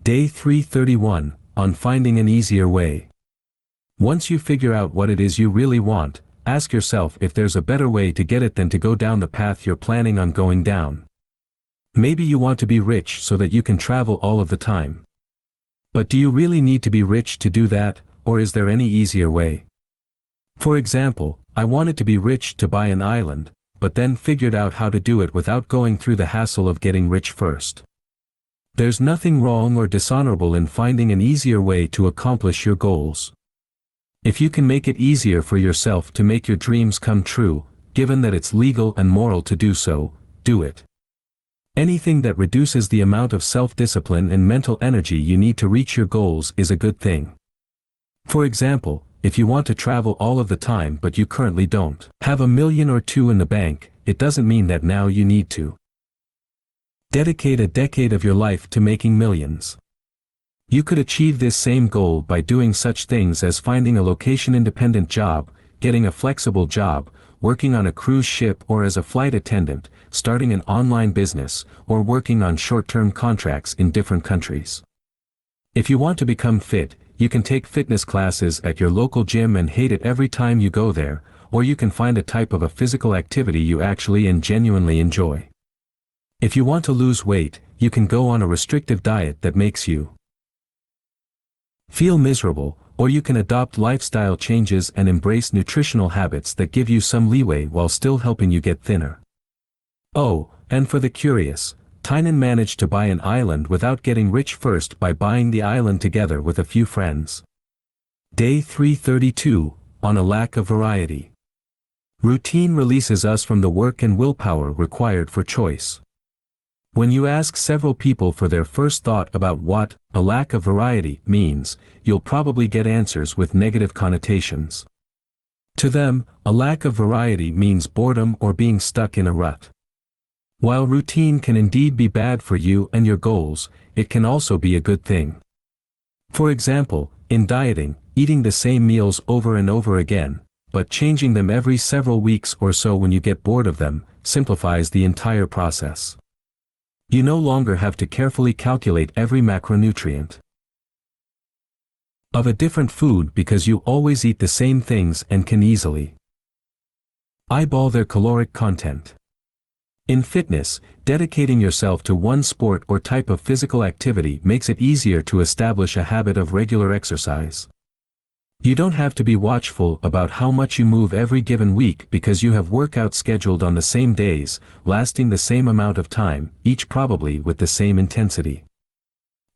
Day 331, on finding an easier way. Once you figure out what it is you really want, ask yourself if there's a better way to get it than to go down the path you're planning on going down. Maybe you want to be rich so that you can travel all of the time. But do you really need to be rich to do that, or is there any easier way? For example, I wanted to be rich to buy an island, but then figured out how to do it without going through the hassle of getting rich first. There's nothing wrong or dishonorable in finding an easier way to accomplish your goals. If you can make it easier for yourself to make your dreams come true, given that it's legal and moral to do so, do it. Anything that reduces the amount of self-discipline and mental energy you need to reach your goals is a good thing. For example, if you want to travel all of the time but you currently don't have $1 million or $2 million in the bank, it doesn't mean that now you need to dedicate a decade of your life to making millions. You could achieve this same goal by doing such things as finding a location-independent job, getting a flexible job, working on a cruise ship or as a flight attendant, starting an online business, or working on short-term contracts in different countries. If you want to become fit, you can take fitness classes at your local gym and hate it every time you go there, or you can find a type of a physical activity you actually and genuinely enjoy. If you want to lose weight, you can go on a restrictive diet that makes you feel miserable, or you can adopt lifestyle changes and embrace nutritional habits that give you some leeway while still helping you get thinner. Oh, and for the curious, Tynan managed to buy an island without getting rich first by buying the island together with a few friends. Day 332, on a lack of variety. Routine releases us from the work and willpower required for choice. When you ask several people for their first thought about what a lack of variety means, you'll probably get answers with negative connotations. To them, a lack of variety means boredom or being stuck in a rut. While routine can indeed be bad for you and your goals, it can also be a good thing. For example, in dieting, eating the same meals over and over again, but changing them every several weeks or so when you get bored of them, simplifies the entire process. You no longer have to carefully calculate every macronutrient of a different food because you always eat the same things and can easily eyeball their caloric content. In fitness, dedicating yourself to one sport or type of physical activity makes it easier to establish a habit of regular exercise. You don't have to be watchful about how much you move every given week because you have workouts scheduled on the same days, lasting the same amount of time, each probably with the same intensity.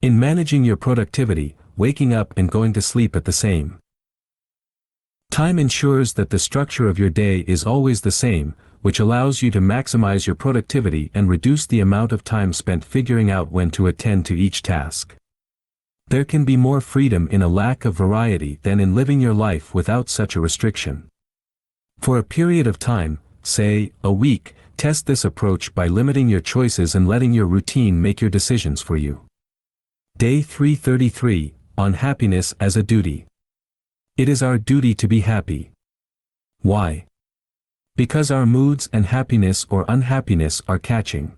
In managing your productivity, waking up and going to sleep at the same time ensures that the structure of your day is always the same, which allows you to maximize your productivity and reduce the amount of time spent figuring out when to attend to each task. There can be more freedom in a lack of variety than in living your life without such a restriction. For a period of time, say, a week, test this approach by limiting your choices and letting your routine make your decisions for you. Day 333, on happiness as a duty. It is our duty to be happy. Why? Because our moods and happiness or unhappiness are catching.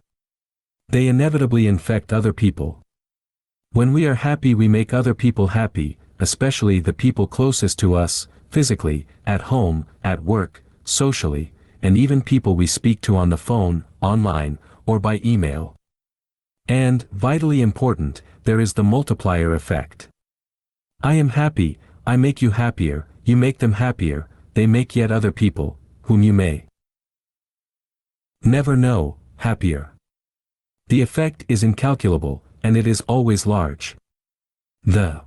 They inevitably infect other people. When we are happy, we make other people happy, especially the people closest to us, physically, at home, at work, socially, and even people we speak to on the phone, online, or by email. And, vitally important, there is the multiplier effect. I am happy, I make you happier, you make them happier, they make yet other people, whom you may never know, happier. The effect is incalculable, and it is always large. The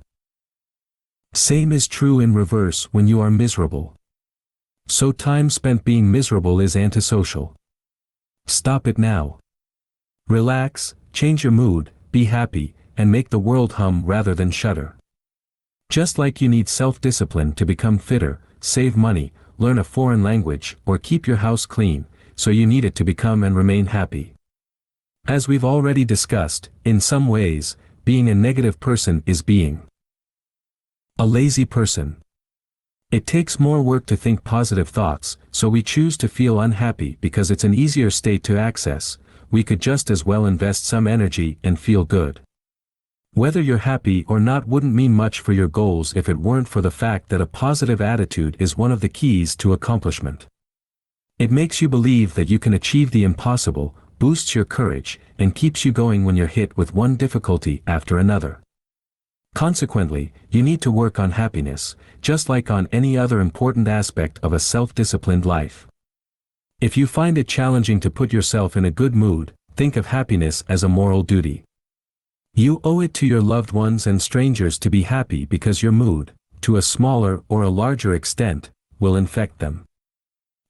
same is true in reverse when you are miserable. So time spent being miserable is antisocial. Stop it now. Relax, change your mood, be happy, and make the world hum rather than shudder. Just like you need self-discipline to become fitter, save money, learn a foreign language, or keep your house clean, so you need it to become and remain happy. As we've already discussed, in some ways, being a negative person is being a lazy person. It takes more work to think positive thoughts, so we choose to feel unhappy because it's an easier state to access. We could just as well invest some energy and feel good. Whether you're happy or not wouldn't mean much for your goals if it weren't for the fact that a positive attitude is one of the keys to accomplishment. It makes you believe that you can achieve the impossible, boosts your courage, and keeps you going when you're hit with one difficulty after another. Consequently, you need to work on happiness, just like on any other important aspect of a self-disciplined life. If you find it challenging to put yourself in a good mood, think of happiness as a moral duty. You owe it to your loved ones and strangers to be happy because your mood, to a smaller or a larger extent, will infect them.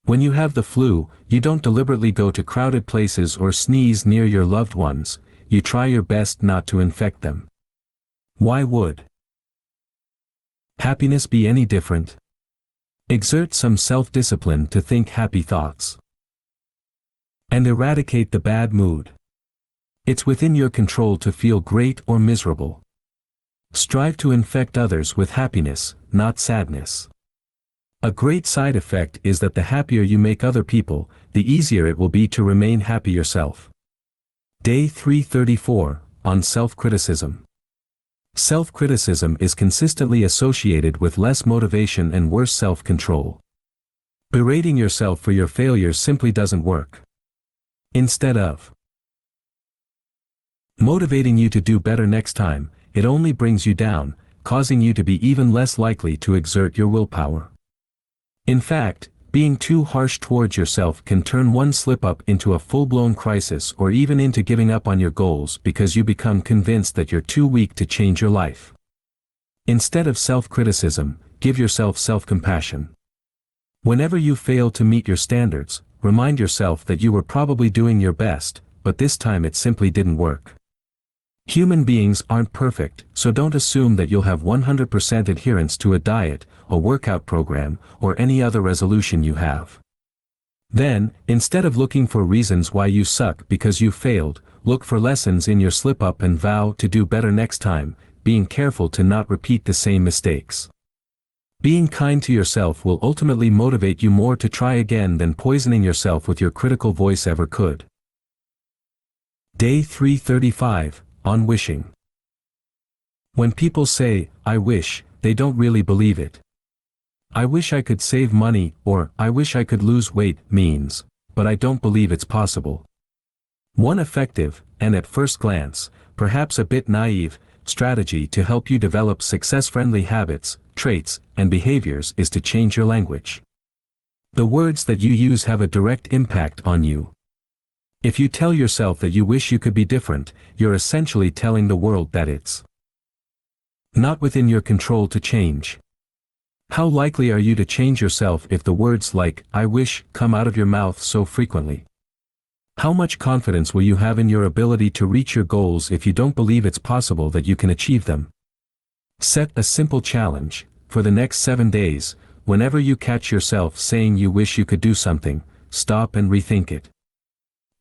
When you have the flu, you don't deliberately go to crowded places or sneeze near your loved ones, you try your best not to infect them. Why would happiness be any different? Exert some self-discipline to think happy thoughts. And eradicate the bad mood. It's within your control to feel great or miserable. Strive to infect others with happiness, not sadness. A great side effect is that the happier you make other people, the easier it will be to remain happy yourself. Day 334, on self-criticism. Self-criticism is consistently associated with less motivation and worse self-control. Berating yourself for your failures simply doesn't work. Instead of motivating you to do better next time, it only brings you down, causing you to be even less likely to exert your willpower. In fact, being too harsh towards yourself can turn one slip-up into a full-blown crisis or even into giving up on your goals because you become convinced that you're too weak to change your life. Instead of self-criticism, give yourself self-compassion. Whenever you fail to meet your standards, remind yourself that you were probably doing your best, but this time it simply didn't work. Human beings aren't perfect, so don't assume that you'll have 100% adherence to a diet, a workout program, or any other resolution you have. Then, instead of looking for reasons why you suck because you failed, look for lessons in your slip-up and vow to do better next time, being careful to not repeat the same mistakes. Being kind to yourself will ultimately motivate you more to try again than poisoning yourself with your critical voice ever could. Day 335, on wishing. When people say, "I wish," they don't really believe it. "I wish I could save money," or "I wish I could lose weight," means, "but I don't believe it's possible." One effective, and at first glance, perhaps a bit naive, strategy to help you develop success-friendly habits, traits, and behaviors is to change your language. The words that you use have a direct impact on you. If you tell yourself that you wish you could be different, you're essentially telling the world that it's not within your control to change. How likely are you to change yourself if the words like, "I wish," come out of your mouth so frequently? How much confidence will you have in your ability to reach your goals if you don't believe it's possible that you can achieve them? Set a simple challenge. For the next 7 days, whenever you catch yourself saying you wish you could do something, stop and rethink it.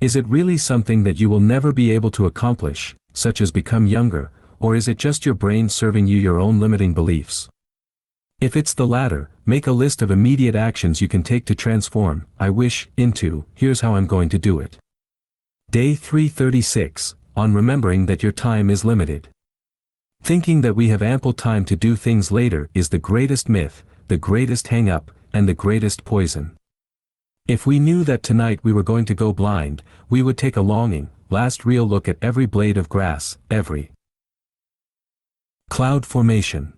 Is it really something that you will never be able to accomplish, such as become younger, or is it just your brain serving you your own limiting beliefs? If it's the latter, make a list of immediate actions you can take to transform "I wish" into "here's how I'm going to do it." Day 336, on remembering that your time is limited. Thinking that we have ample time to do things later is the greatest myth, the greatest hang-up, and the greatest poison. If we knew that tonight we were going to go blind, we would take a longing, last real look at every blade of grass, every cloud formation.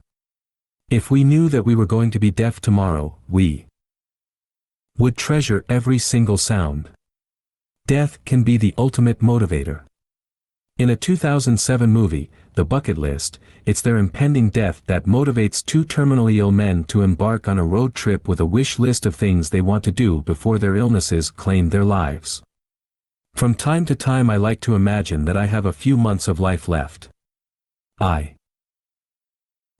If we knew that we were going to be deaf tomorrow, we would treasure every single sound. Death can be the ultimate motivator. In a 2007 movie, The Bucket List, it's their impending death that motivates two terminally ill men to embark on a road trip with a wish list of things they want to do before their illnesses claim their lives. From time to time I like to imagine that I have a few months of life left. I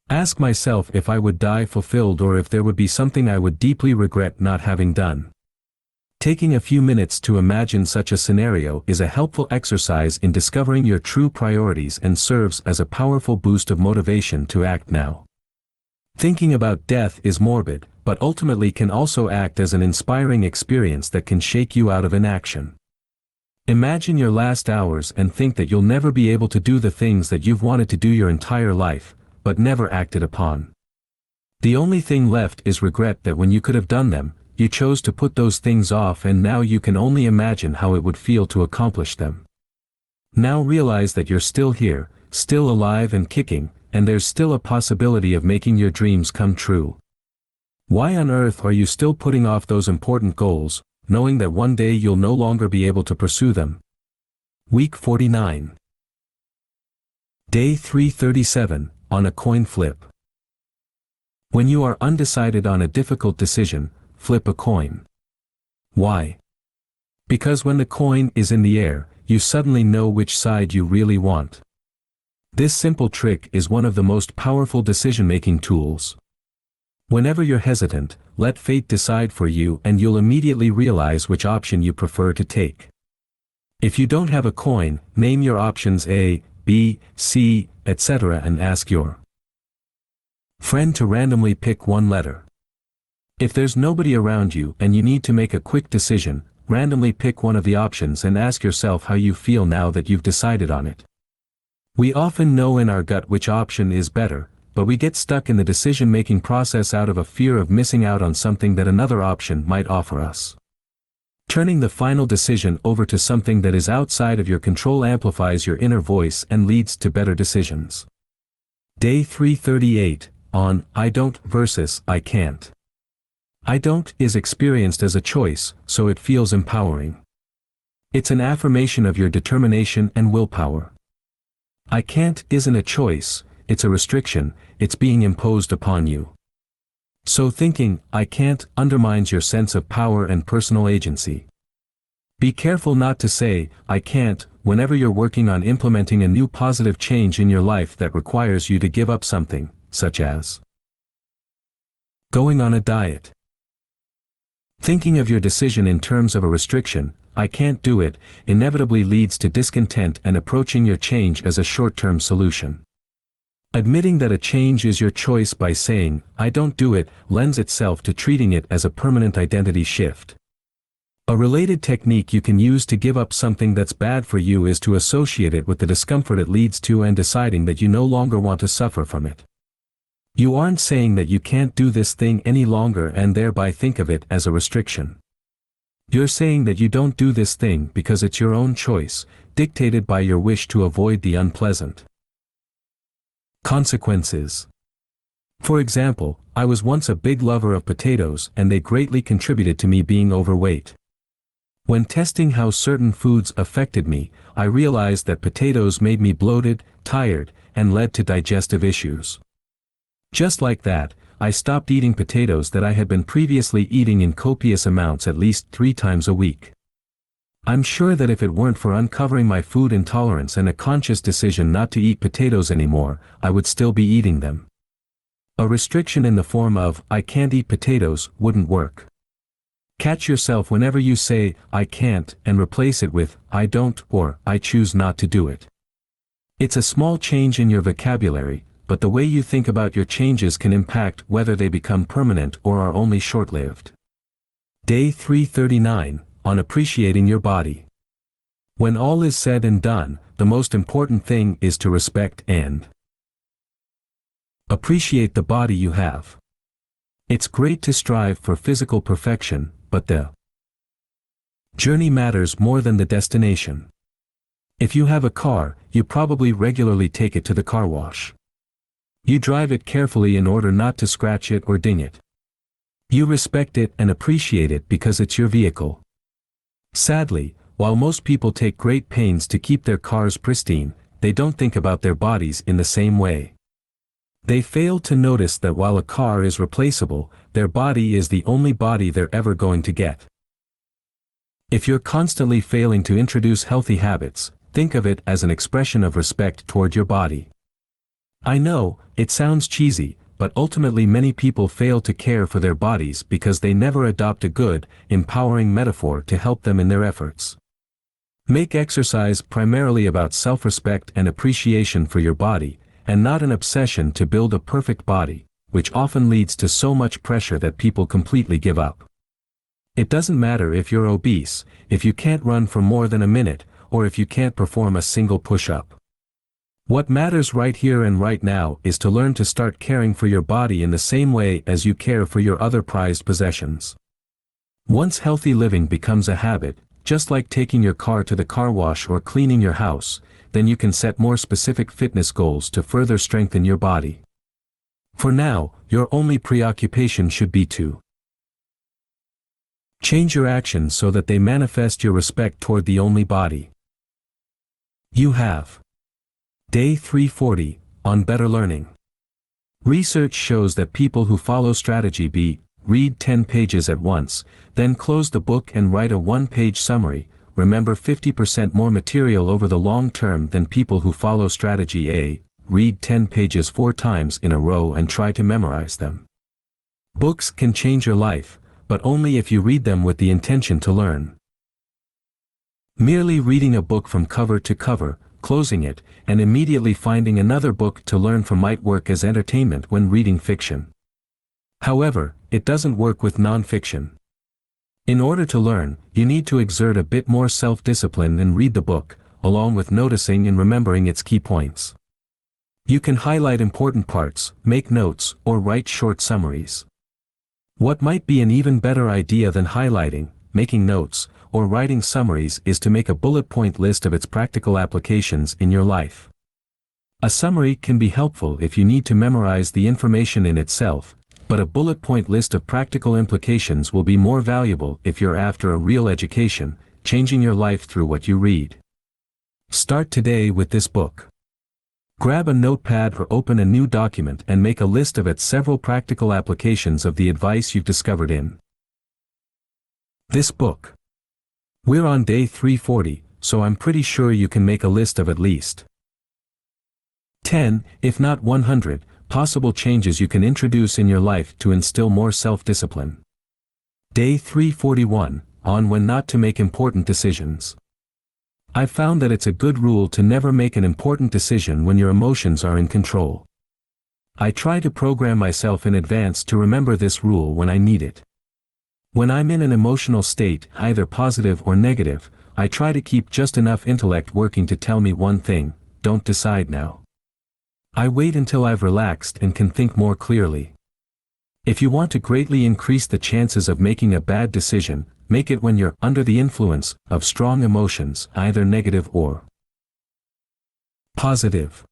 ask myself if I would die fulfilled or if there would be something I would deeply regret not having done. Taking a few minutes to imagine such a scenario is a helpful exercise in discovering your true priorities and serves as a powerful boost of motivation to act now. Thinking about death is morbid, but ultimately can also act as an inspiring experience that can shake you out of inaction. Imagine your last hours and think that you'll never be able to do the things that you've wanted to do your entire life, but never acted upon. The only thing left is regret that when you could have done them, you chose to put those things off, and now you can only imagine how it would feel to accomplish them. Now realize that you're still here, still alive and kicking, and there's still a possibility of making your dreams come true. Why on earth are you still putting off those important goals, knowing that one day you'll no longer be able to pursue them? Week 49. Day 337, on a coin flip. When you are undecided on a difficult decision, flip a coin. Why? Because when the coin is in the air, you suddenly know which side you really want. This simple trick is one of the most powerful decision-making tools. Whenever you're hesitant, let fate decide for you, and you'll immediately realize which option you prefer to take. If you don't have a coin, name your options A, B, C, etc. and ask your friend to randomly pick one letter. If there's nobody around you and you need to make a quick decision, randomly pick one of the options and ask yourself how you feel now that you've decided on it. We often know in our gut which option is better, but we get stuck in the decision-making process out of a fear of missing out on something that another option might offer us. Turning the final decision over to something that is outside of your control amplifies your inner voice and leads to better decisions. Day 338, on I don't versus I can't. I don't is experienced as a choice, so it feels empowering. It's an affirmation of your determination and willpower. I can't isn't a choice, it's a restriction, it's being imposed upon you. So thinking, I can't, undermines your sense of power and personal agency. Be careful not to say, I can't, whenever you're working on implementing a new positive change in your life that requires you to give up something, such as going on a diet. Thinking of your decision in terms of a restriction, I can't do it, inevitably leads to discontent and approaching your change as a short-term solution. Admitting that a change is your choice by saying, I don't do it, lends itself to treating it as a permanent identity shift. A related technique you can use to give up something that's bad for you is to associate it with the discomfort it leads to and deciding that you no longer want to suffer from it. You aren't saying that you can't do this thing any longer and thereby think of it as a restriction. You're saying that you don't do this thing because it's your own choice, dictated by your wish to avoid the unpleasant. Consequences. For example, I was once a big lover of potatoes and they greatly contributed to me being overweight. When testing how certain foods affected me, I realized that potatoes made me bloated, tired, and led to digestive issues. Just like that, I stopped eating potatoes that I had been previously eating in copious amounts at least 3 times a week. I'm sure that if it weren't for uncovering my food intolerance and a conscious decision not to eat potatoes anymore, I would still be eating them. A restriction in the form of, I can't eat potatoes, wouldn't work. Catch yourself whenever you say, I can't, and replace it with, I don't, or, I choose not to do it. It's a small change in your vocabulary, but the way you think about your changes can impact whether they become permanent or are only short-lived. Day 339, on appreciating your body. When all is said and done, the most important thing is to respect and appreciate the body you have. It's great to strive for physical perfection, but the journey matters more than the destination. If you have a car, you probably regularly take it to the car wash. You drive it carefully in order not to scratch it or ding it. You respect it and appreciate it because it's your vehicle. Sadly, while most people take great pains to keep their cars pristine, they don't think about their bodies in the same way. They fail to notice that while a car is replaceable, their body is the only body they're ever going to get. If you're constantly failing to introduce healthy habits, think of it as an expression of respect toward your body. I know, it sounds cheesy, but ultimately many people fail to care for their bodies because they never adopt a good, empowering metaphor to help them in their efforts. Make exercise primarily about self-respect and appreciation for your body, and not an obsession to build a perfect body, which often leads to so much pressure that people completely give up. It doesn't matter if you're obese, if you can't run for more than a minute, or if you can't perform a single push-up. What matters right here and right now is to learn to start caring for your body in the same way as you care for your other prized possessions. Once healthy living becomes a habit, just like taking your car to the car wash or cleaning your house, then you can set more specific fitness goals to further strengthen your body. For now, your only preoccupation should be to change your actions so that they manifest your respect toward the only body you have. Day 340, on better learning. Research shows that people who follow strategy B, read 10 pages at once, then close the book and write a one-page summary, remember 50% more material over the long term than people who follow strategy A, read 10 pages 4 times in a row and try to memorize them. Books can change your life, but only if you read them with the intention to learn. Merely reading a book from cover to cover, closing it, and immediately finding another book to learn from might work as entertainment when reading fiction. However, it doesn't work with non-fiction. In order to learn, you need to exert a bit more self-discipline and read the book, along with noticing and remembering its key points. You can highlight important parts, make notes, or write short summaries. What might be an even better idea than highlighting, making notes, or writing summaries is to make a bullet point list of its practical applications in your life. A summary can be helpful if you need to memorize the information in itself, but a bullet point list of practical implications will be more valuable if you're after a real education, changing your life through what you read. Start today with this book. Grab a notepad or open a new document and make a list of its several practical applications of the advice you've discovered in this book. We're on day 340, so I'm pretty sure you can make a list of at least 10, if not 100, possible changes you can introduce in your life to instill more self-discipline. Day 341, on when not to make important decisions. I've found that it's a good rule to never make an important decision when your emotions are in control. I try to program myself in advance to remember this rule when I need it. When I'm in an emotional state, either positive or negative, I try to keep just enough intellect working to tell me one thing: don't decide now. I wait until I've relaxed and can think more clearly. If you want to greatly increase the chances of making a bad decision, make it when you're under the influence of strong emotions, either negative or positive.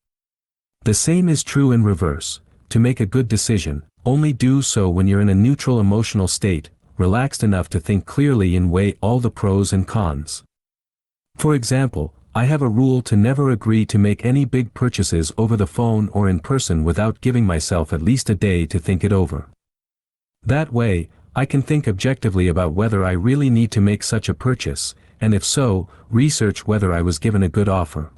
The same is true in reverse. To make a good decision, only do so when you're in a neutral emotional state, relaxed enough to think clearly and weigh all the pros and cons. For example, I have a rule to never agree to make any big purchases over the phone or in person without giving myself at least a day to think it over. That way, I can think objectively about whether I really need to make such a purchase, and if so, research whether I was given a good offer.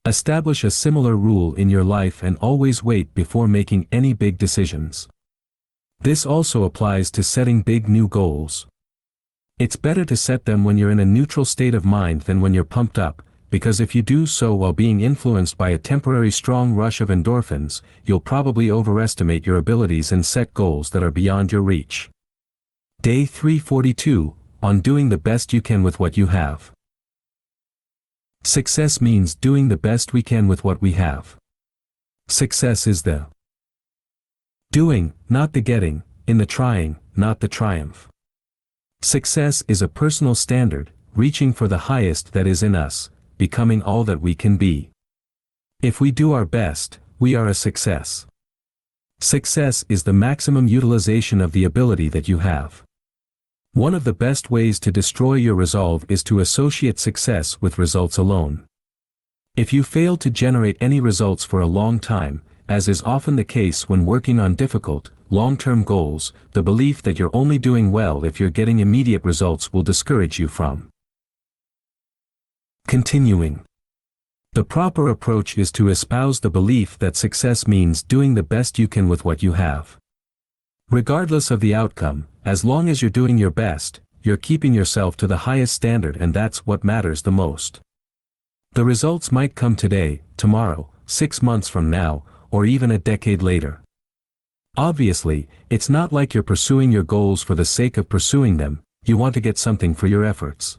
Establish a similar rule in your life and always wait before making any big decisions. This also applies to setting big new goals. It's better to set them when you're in a neutral state of mind than when you're pumped up, because if you do so while being influenced by a temporary strong rush of endorphins, you'll probably overestimate your abilities and set goals that are beyond your reach. Day 342, on doing the best you can with what you have. Success means doing the best we can with what we have. Success is the doing, not the getting, in the trying, not the triumph. Success is a personal standard, reaching for the highest that is in us, becoming all that we can be. If we do our best, we are a success. Success is the maximum utilization of the ability that you have. One of the best ways to destroy your resolve is to associate success with results alone. If you fail to generate any results for a long time, as is often the case when working on difficult, long-term goals, the belief that you're only doing well if you're getting immediate results will discourage you from continuing. The proper approach is to espouse the belief that success means doing the best you can with what you have. Regardless of the outcome, as long as you're doing your best, you're keeping yourself to the highest standard, and that's what matters the most. The results might come today, tomorrow, 6 months from now, or even a decade later. Obviously, it's not like you're pursuing your goals for the sake of pursuing them, you want to get something for your efforts.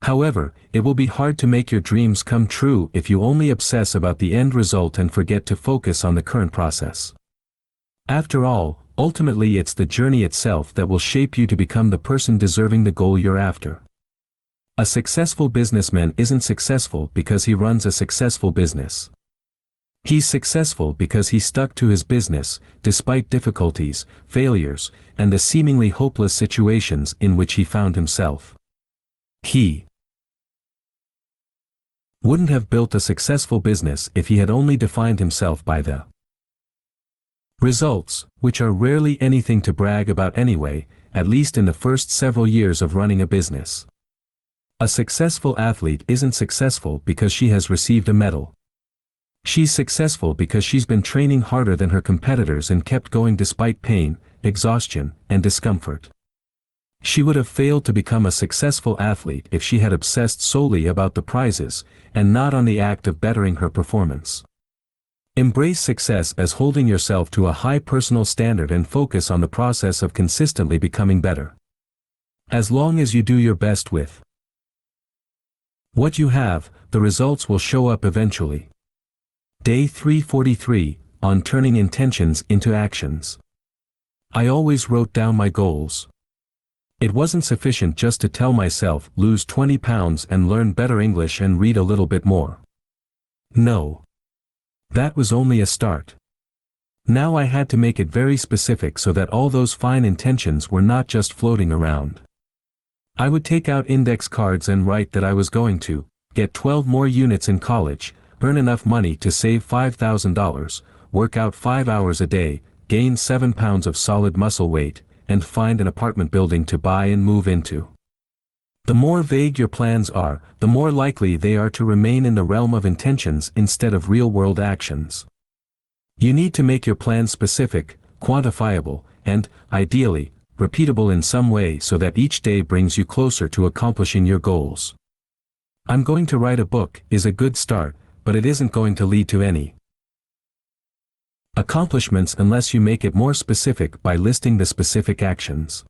However, it will be hard to make your dreams come true if you only obsess about the end result and forget to focus on the current process. After all, ultimately it's the journey itself that will shape you to become the person deserving the goal you're after. A successful businessman isn't successful because he runs a successful business. He's successful because he stuck to his business, despite difficulties, failures, and the seemingly hopeless situations in which he found himself. He wouldn't have built a successful business if he had only defined himself by the results, which are rarely anything to brag about anyway, at least in the first several years of running a business. A successful athlete isn't successful because she has received a medal. She's successful because she's been training harder than her competitors and kept going despite pain, exhaustion, and discomfort. She would have failed to become a successful athlete if she had obsessed solely about the prizes, and not on the act of bettering her performance. Embrace success as holding yourself to a high personal standard and focus on the process of consistently becoming better. As long as you do your best with what you have, the results will show up eventually. Day 343, on turning intentions into actions. I always wrote down my goals. It wasn't sufficient just to tell myself, lose 20 pounds and learn better English and read a little bit more. No. That was only a start. Now I had to make it very specific so that all those fine intentions were not just floating around. I would take out index cards and write that I was going to get 12 more units in college, earn enough money to save $5,000, work out 5 hours a day, gain 7 pounds of solid muscle weight, and find an apartment building to buy and move into. The more vague your plans are, the more likely they are to remain in the realm of intentions instead of real-world actions. You need to make your plans specific, quantifiable, and, ideally, repeatable in some way so that each day brings you closer to accomplishing your goals. I'm going to write a book is a good start, but it isn't going to lead to any accomplishments unless you make it more specific by listing the specific actions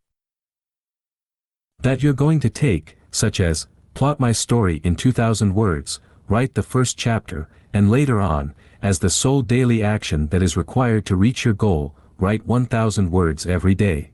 that you're going to take, such as, plot my story in 2,000 words, write the first chapter, and later on, as the sole daily action that is required to reach your goal, write 1,000 words every day.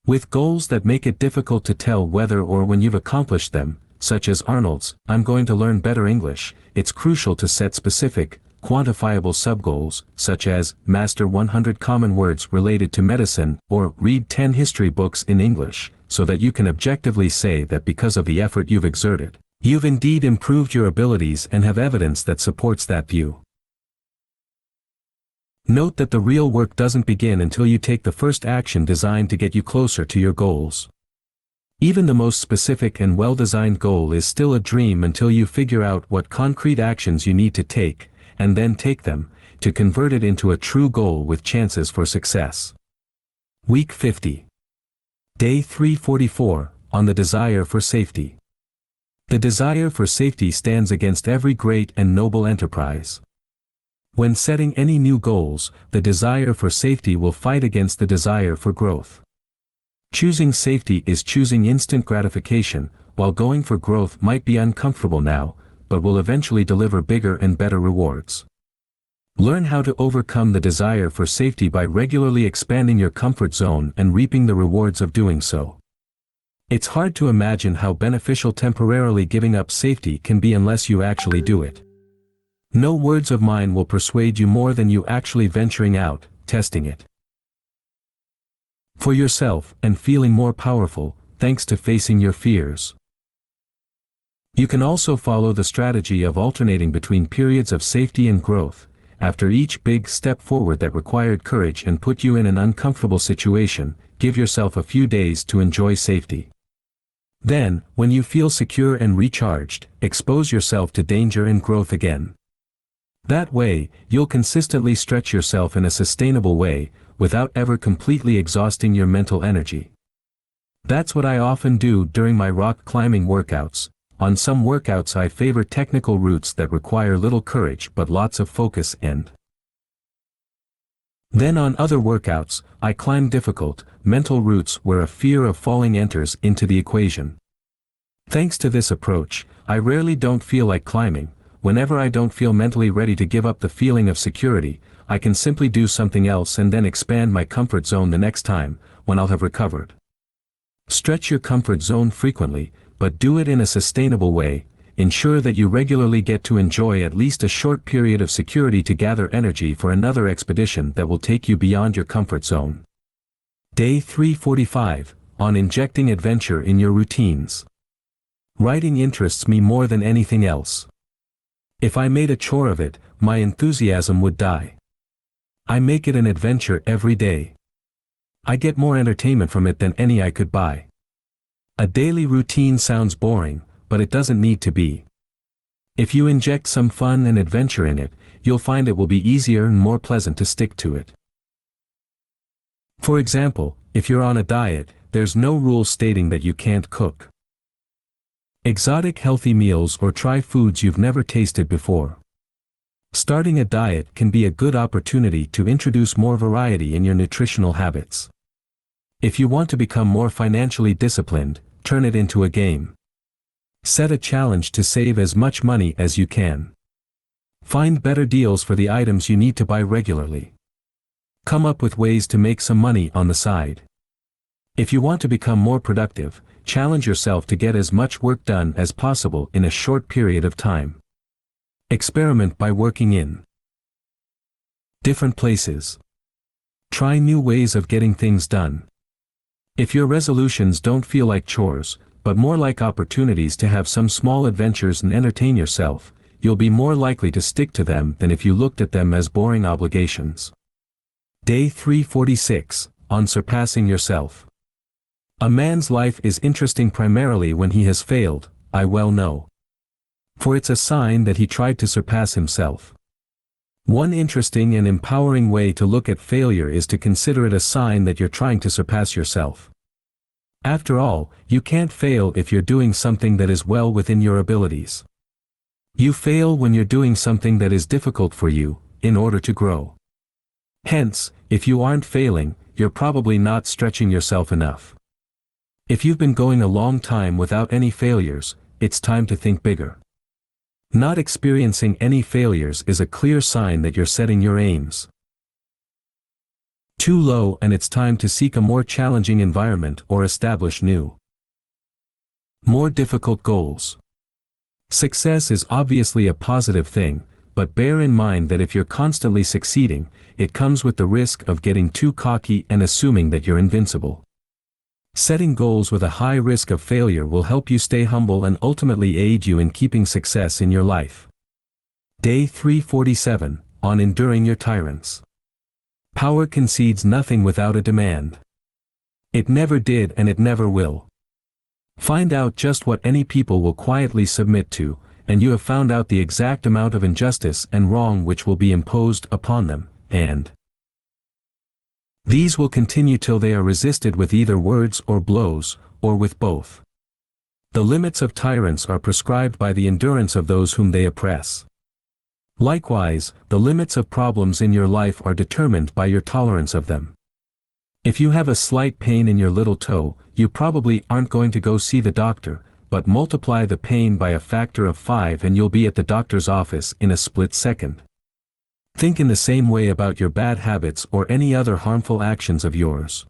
With goals that make it difficult to tell whether or when you've accomplished them, such as Arnold's, I'm going to learn better English, it's crucial to set specific, quantifiable sub-goals, such as, master 100 common words related to medicine, or read 10 history books in English, so that you can objectively say that because of the effort you've exerted, you've indeed improved your abilities and have evidence that supports that view. Note that the real work doesn't begin until you take the first action designed to get you closer to your goals. Even the most specific and well-designed goal is still a dream until you figure out what concrete actions you need to take, and then take them, to convert it into a true goal with chances for success. Week 50. Day 344, on the desire for safety. The desire for safety stands against every great and noble enterprise. When setting any new goals, the desire for safety will fight against the desire for growth. Choosing safety is choosing instant gratification, while going for growth might be uncomfortable now, but will eventually deliver bigger and better rewards. Learn how to overcome the desire for safety by regularly expanding your comfort zone and reaping the rewards of doing so. It's hard to imagine how beneficial temporarily giving up safety can be unless you actually do it. No words of mine will persuade you more than you actually venturing out, testing it for yourself and feeling more powerful, thanks to facing your fears. You can also follow the strategy of alternating between periods of safety and growth. After each big step forward that required courage and put you in an uncomfortable situation, give yourself a few days to enjoy safety. Then, when you feel secure and recharged, expose yourself to danger and growth again. That way, you'll consistently stretch yourself in a sustainable way, without ever completely exhausting your mental energy. That's what I often do during my rock climbing workouts. On some workouts I favor technical routes that require little courage but lots of focus and Then on other workouts, I climb difficult, mental routes where a fear of falling enters into the equation. Thanks to this approach, I rarely don't feel like climbing. Whenever I don't feel mentally ready to give up the feeling of security, I can simply do something else and then expand my comfort zone the next time, when I'll have recovered. Stretch your comfort zone frequently, but do it in a sustainable way. Ensure that you regularly get to enjoy at least a short period of security to gather energy for another expedition that will take you beyond your comfort zone. Day 345, on injecting adventure in your routines. Writing interests me more than anything else. If I made a chore of it, my enthusiasm would die. I make it an adventure every day. I get more entertainment from it than any I could buy. A daily routine sounds boring, but it doesn't need to be. If you inject some fun and adventure in it, you'll find it will be easier and more pleasant to stick to it. For example, if you're on a diet, there's no rule stating that you can't cook exotic healthy meals or try foods you've never tasted before. Starting a diet can be a good opportunity to introduce more variety in your nutritional habits. If you want to become more financially disciplined, turn it into a game. Set a challenge to save as much money as you can. Find better deals for the items you need to buy regularly. Come up with ways to make some money on the side. If you want to become more productive, challenge yourself to get as much work done as possible in a short period of time. Experiment by working in different places. Try new ways of getting things done. If your resolutions don't feel like chores, but more like opportunities to have some small adventures and entertain yourself, you'll be more likely to stick to them than if you looked at them as boring obligations. Day 346, on surpassing yourself. A man's life is interesting primarily when he has failed, I well know. For it's a sign that he tried to surpass himself. One interesting and empowering way to look at failure is to consider it a sign that you're trying to surpass yourself. After all, you can't fail if you're doing something that is well within your abilities. You fail when you're doing something that is difficult for you, in order to grow. Hence, if you aren't failing, you're probably not stretching yourself enough. If you've been going a long time without any failures, it's time to think bigger. Not experiencing any failures is a clear sign that you're setting your aims too low, and it's time to seek a more challenging environment or establish new, more difficult goals. Success is obviously a positive thing, but bear in mind that if you're constantly succeeding, it comes with the risk of getting too cocky and assuming that you're invincible. Setting goals with a high risk of failure will help you stay humble and ultimately aid you in keeping success in your life. Day 347, on enduring your tyrants. Power concedes nothing without a demand. It never did and it never will. Find out just what any people will quietly submit to, and you have found out the exact amount of injustice and wrong which will be imposed upon them, and these will continue till they are resisted with either words or blows, or with both. The limits of tyrants are prescribed by the endurance of those whom they oppress. Likewise, the limits of problems in your life are determined by your tolerance of them. If you have a slight pain in your little toe, you probably aren't going to go see the doctor, but multiply the pain by a factor of 5 and you'll be at the doctor's office in a split second. Think in the same way about your bad habits or any other harmful actions of yours.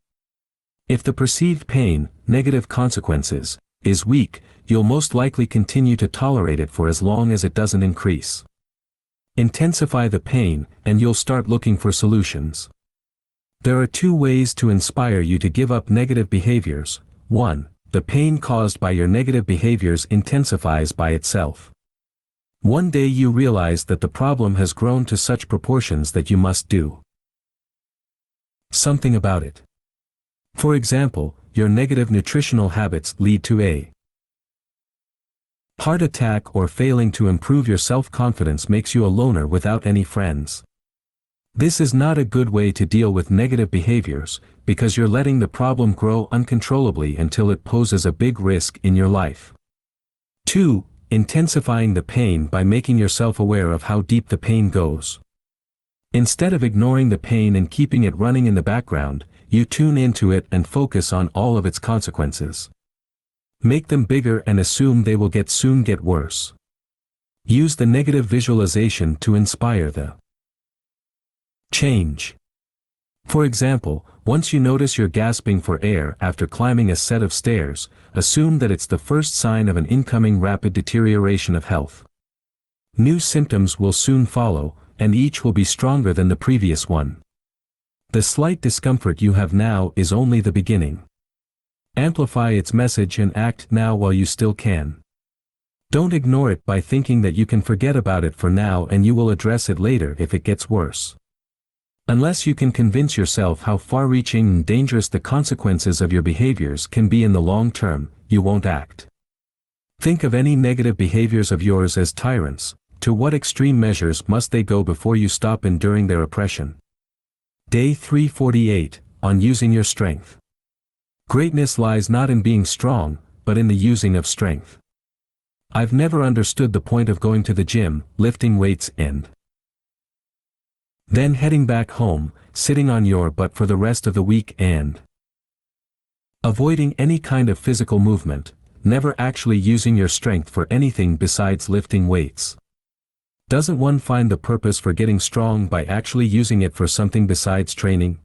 If the perceived pain, negative consequences, is weak, you'll most likely continue to tolerate it for as long as it doesn't increase. Intensify the pain, and you'll start looking for solutions. There are 2 ways to inspire you to give up negative behaviors. 1. The pain caused by your negative behaviors intensifies by itself. One day you realize that the problem has grown to such proportions that you must do something about it. For example, your negative nutritional habits lead to a heart attack, or failing to improve your self-confidence makes you a loner without any friends. This is not a good way to deal with negative behaviors, because you're letting the problem grow uncontrollably until it poses a big risk in your life. 2. Intensifying the pain by making yourself aware of how deep the pain goes. Instead of ignoring the pain and keeping it running in the background, you tune into it and focus on all of its consequences. Make them bigger and assume they will soon get worse. Use the negative visualization to inspire the change. For example, once you notice you're gasping for air after climbing a set of stairs, assume that it's the first sign of an incoming rapid deterioration of health. New symptoms will soon follow, and each will be stronger than the previous one. The slight discomfort you have now is only the beginning. Amplify its message and act now while you still can. Don't ignore it by thinking that you can forget about it for now and you will address it later if it gets worse. Unless you can convince yourself how far-reaching and dangerous the consequences of your behaviors can be in the long term, you won't act. Think of any negative behaviors of yours as tyrants. To what extreme measures must they go before you stop enduring their oppression? Day 348, on using your strength. Greatness lies not in being strong, but in the using of strength. I've never understood the point of going to the gym, lifting weights and then heading back home, sitting on your butt for the rest of the week and avoiding any kind of physical movement, never actually using your strength for anything besides lifting weights. Doesn't one find the purpose for getting strong by actually using it for something besides training?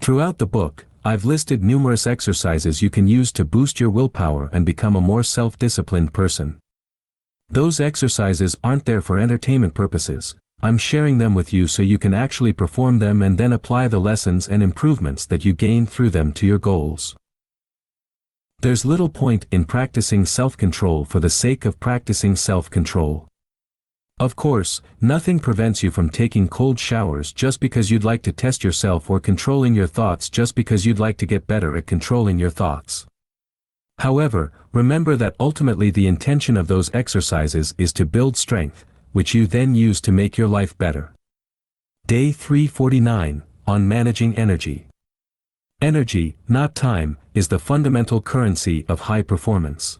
Throughout the book, I've listed numerous exercises you can use to boost your willpower and become a more self-disciplined person. Those exercises aren't there for entertainment purposes. I'm sharing them with you so you can actually perform them and then apply the lessons and improvements that you gain through them to your goals. There's little point in practicing self-control for the sake of practicing self-control. Of course, nothing prevents you from taking cold showers just because you'd like to test yourself or controlling your thoughts just because you'd like to get better at controlling your thoughts. However, remember that ultimately the intention of those exercises is to build strength, which you then use to make your life better. Day 349, on managing energy. Energy, not time, is the fundamental currency of high performance.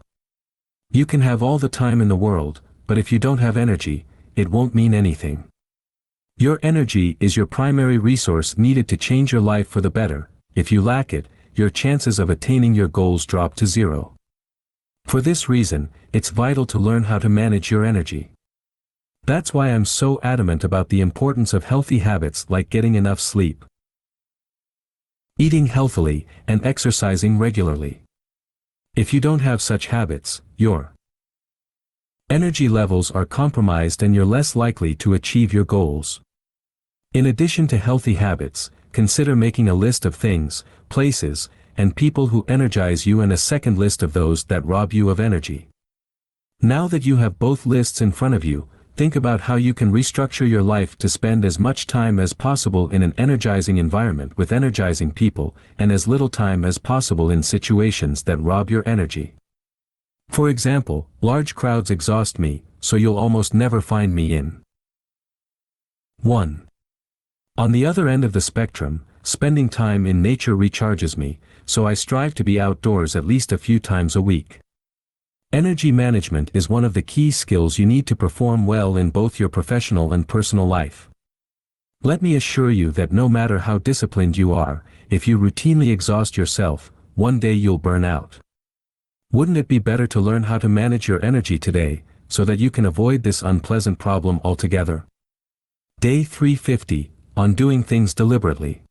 You can have all the time in the world, but if you don't have energy, it won't mean anything. Your energy is your primary resource needed to change your life for the better. If you lack it, your chances of attaining your goals drop to zero. For this reason, it's vital to learn how to manage your energy. That's why I'm so adamant about the importance of healthy habits like getting enough sleep, eating healthily, and exercising regularly. If you don't have such habits, your energy levels are compromised and you're less likely to achieve your goals. In addition to healthy habits, consider making a list of things, places, and people who energize you and a second list of those that rob you of energy. Now that you have both lists in front of you, think about how you can restructure your life to spend as much time as possible in an energizing environment with energizing people, and as little time as possible in situations that rob your energy. For example, large crowds exhaust me, so you'll almost never find me in 1. On the other end of the spectrum, spending time in nature recharges me, so I strive to be outdoors at least a few times a week. Energy management is one of the key skills you need to perform well in both your professional and personal life. Let me assure you that no matter how disciplined you are, if you routinely exhaust yourself, one day you'll burn out. Wouldn't it be better to learn how to manage your energy today, so that you can avoid this unpleasant problem altogether? Day 350, on doing things deliberately.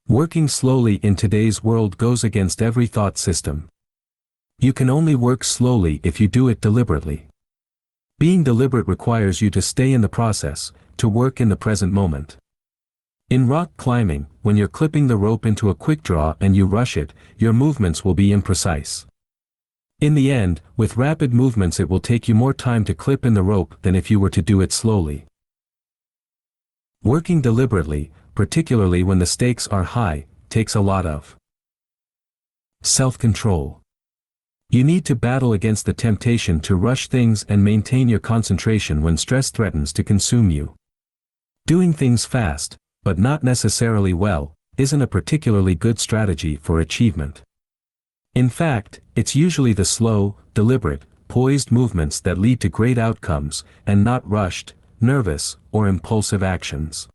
Working slowly in today's world goes against every thought system. You can only work slowly if you do it deliberately. Being deliberate requires you to stay in the process, to work in the present moment. In rock climbing, when you're clipping the rope into a quick draw and you rush it, your movements will be imprecise. In the end, with rapid movements it will take you more time to clip in the rope than if you were to do it slowly. Working deliberately, particularly when the stakes are high, takes a lot of self-control. You need to battle against the temptation to rush things and maintain your concentration when stress threatens to consume you. Doing things fast, but not necessarily well, isn't a particularly good strategy for achievement. In fact, it's usually the slow, deliberate, poised movements that lead to great outcomes, and not rushed, nervous, or impulsive actions.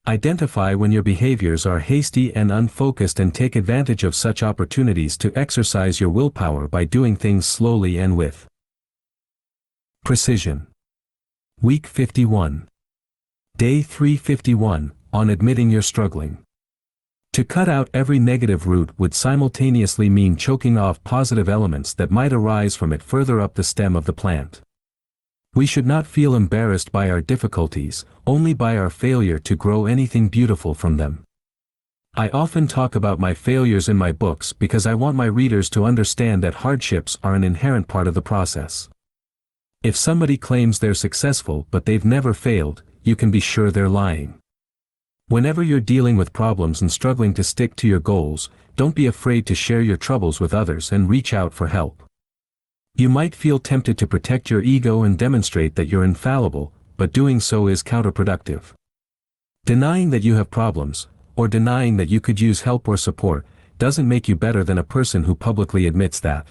Identify when your behaviors are hasty and unfocused and take advantage of such opportunities to exercise your willpower by doing things slowly and with precision. Week 51. Day 351, on admitting you're struggling. To cut out every negative root would simultaneously mean choking off positive elements that might arise from it further up the stem of the plant. We should not feel embarrassed by our difficulties, only by our failure to grow anything beautiful from them. I often talk about my failures in my books because I want my readers to understand that hardships are an inherent part of the process. If somebody claims they're successful but they've never failed, you can be sure they're lying. Whenever you're dealing with problems and struggling to stick to your goals, don't be afraid to share your troubles with others and reach out for help. You might feel tempted to protect your ego and demonstrate that you're infallible, but doing so is counterproductive. Denying that you have problems, or denying that you could use help or support, doesn't make you better than a person who publicly admits that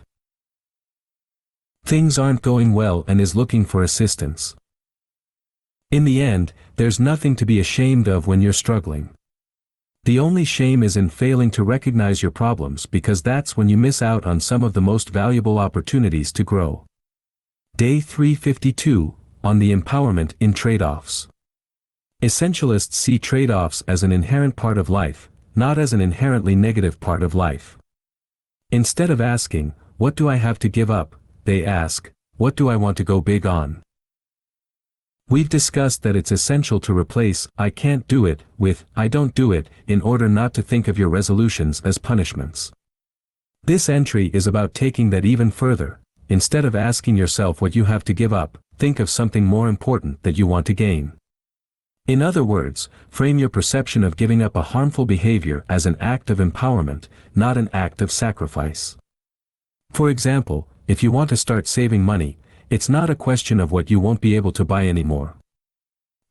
things aren't going well and is looking for assistance. In the end, there's nothing to be ashamed of when you're struggling. The only shame is in failing to recognize your problems, because that's when you miss out on some of the most valuable opportunities to grow. Day 352, on the empowerment in trade-offs. Essentialists see trade-offs as an inherent part of life, not as an inherently negative part of life. Instead of asking, "What do I have to give up?" they ask, "What do I want to go big on?" We've discussed that it's essential to replace "I can't do it" with "I don't do it" in order not to think of your resolutions as punishments. This entry is about taking that even further. Instead of asking yourself what you have to give up, think of something more important that you want to gain. In other words, frame your perception of giving up a harmful behavior as an act of empowerment, not an act of sacrifice. For example, if you want to start saving money, it's not a question of what you won't be able to buy anymore.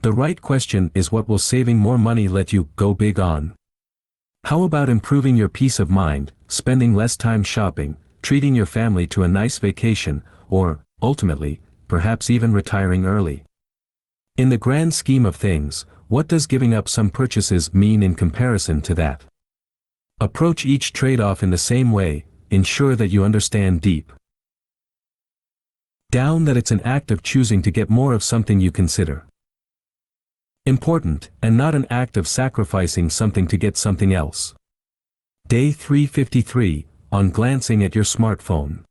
The right question is, what will saving more money let you go big on? How about improving your peace of mind, spending less time shopping, treating your family to a nice vacation, or, ultimately, perhaps even retiring early? In the grand scheme of things, what does giving up some purchases mean in comparison to that? Approach each trade-off in the same way. Ensure that you understand deep down that it's an act of choosing to get more of something you consider important, and not an act of sacrificing something to get something else. Day 353, on glancing at your smartphone.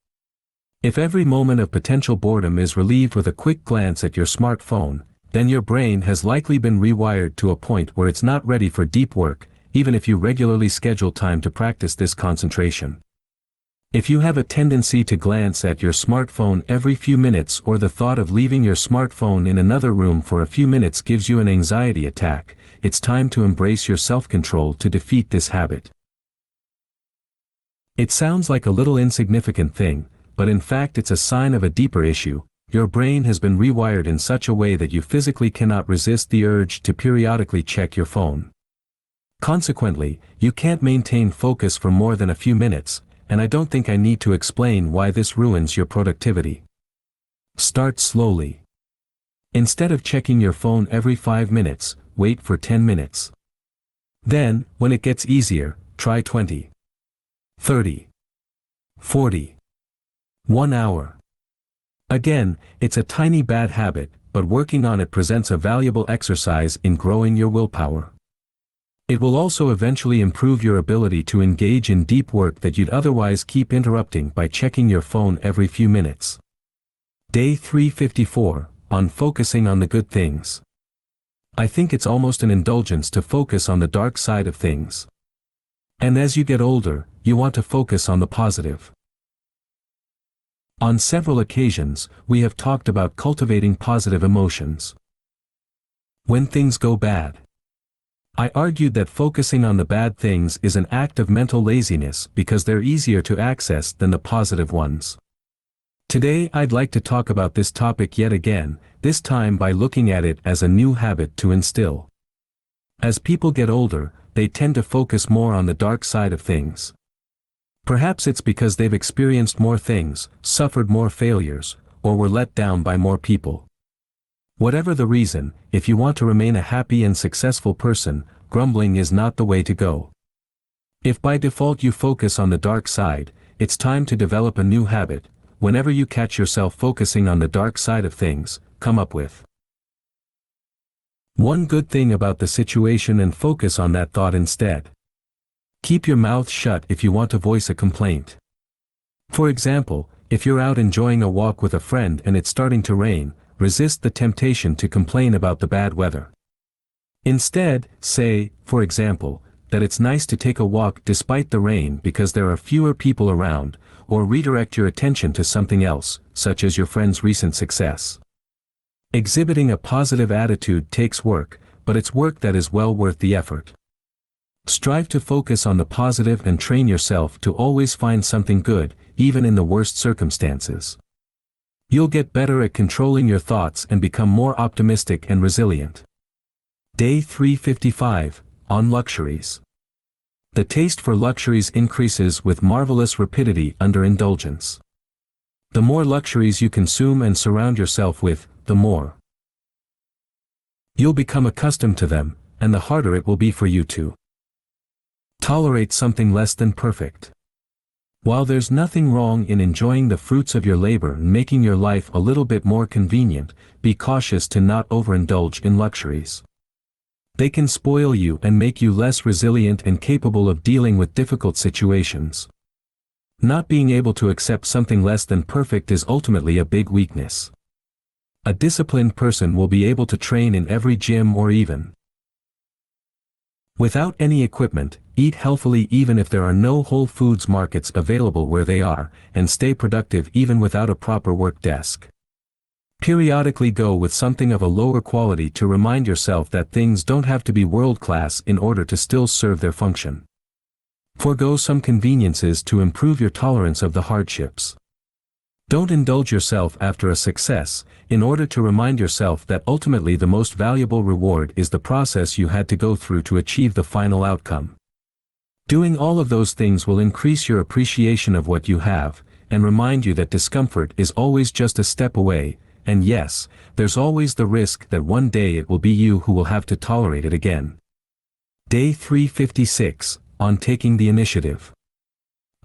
If every moment of potential boredom is relieved with a quick glance at your smartphone, then your brain has likely been rewired to a point where it's not ready for deep work, even if you regularly schedule time to practice this concentration. If you have a tendency to glance at your smartphone every few minutes, or the thought of leaving your smartphone in another room for a few minutes gives you an anxiety attack, it's time to embrace your self-control to defeat this habit. It sounds like a little insignificant thing, but in fact it's a sign of a deeper issue. Your brain has been rewired in such a way that you physically cannot resist the urge to periodically check your phone. Consequently, you can't maintain focus for more than a few minutes, and I don't think I need to explain why this ruins your productivity. Start slowly. Instead of checking your phone every 5 minutes, wait for 10 minutes. Then, when it gets easier, try 20, 30, 40, 1 hour. Again, it's a tiny bad habit, but working on it presents a valuable exercise in growing your willpower. It will also eventually improve your ability to engage in deep work that you'd otherwise keep interrupting by checking your phone every few minutes. Day 354, on focusing on the good things. I think it's almost an indulgence to focus on the dark side of things. And as you get older, you want to focus on the positive. On several occasions, we have talked about cultivating positive emotions. When things go bad, I argued that focusing on the bad things is an act of mental laziness because they're easier to access than the positive ones. Today I'd like to talk about this topic yet again, this time by looking at it as a new habit to instill. As people get older, they tend to focus more on the dark side of things. Perhaps it's because they've experienced more things, suffered more failures, or were let down by more people. Whatever the reason, if you want to remain a happy and successful person, grumbling is not the way to go. If by default you focus on the dark side, it's time to develop a new habit. Whenever you catch yourself focusing on the dark side of things, come up with one good thing about the situation and focus on that thought instead. Keep your mouth shut if you want to voice a complaint. For example, if you're out enjoying a walk with a friend and it's starting to rain, resist the temptation to complain about the bad weather. Instead, say, for example, that it's nice to take a walk despite the rain because there are fewer people around, or redirect your attention to something else, such as your friend's recent success. Exhibiting a positive attitude takes work, but it's work that is well worth the effort. Strive to focus on the positive and train yourself to always find something good, even in the worst circumstances. You'll get better at controlling your thoughts and become more optimistic and resilient. Day 355, on luxuries. The taste for luxuries increases with marvelous rapidity under indulgence. The more luxuries you consume and surround yourself with, the more you'll become accustomed to them, and the harder it will be for you to tolerate something less than perfect. While there's nothing wrong in enjoying the fruits of your labor and making your life a little bit more convenient, be cautious to not overindulge in luxuries. They can spoil you and make you less resilient and capable of dealing with difficult situations. Not being able to accept something less than perfect is ultimately a big weakness. A disciplined person will be able to train in every gym or even without any equipment, eat healthily even if there are no Whole Foods markets available where they are, and stay productive even without a proper work desk. Periodically go with something of a lower quality to remind yourself that things don't have to be world-class in order to still serve their function. Forgo some conveniences to improve your tolerance of the hardships. Don't indulge yourself after a success, in order to remind yourself that ultimately the most valuable reward is the process you had to go through to achieve the final outcome. Doing all of those things will increase your appreciation of what you have, and remind you that discomfort is always just a step away, and yes, there's always the risk that one day it will be you who will have to tolerate it again. Day 356, on taking the initiative.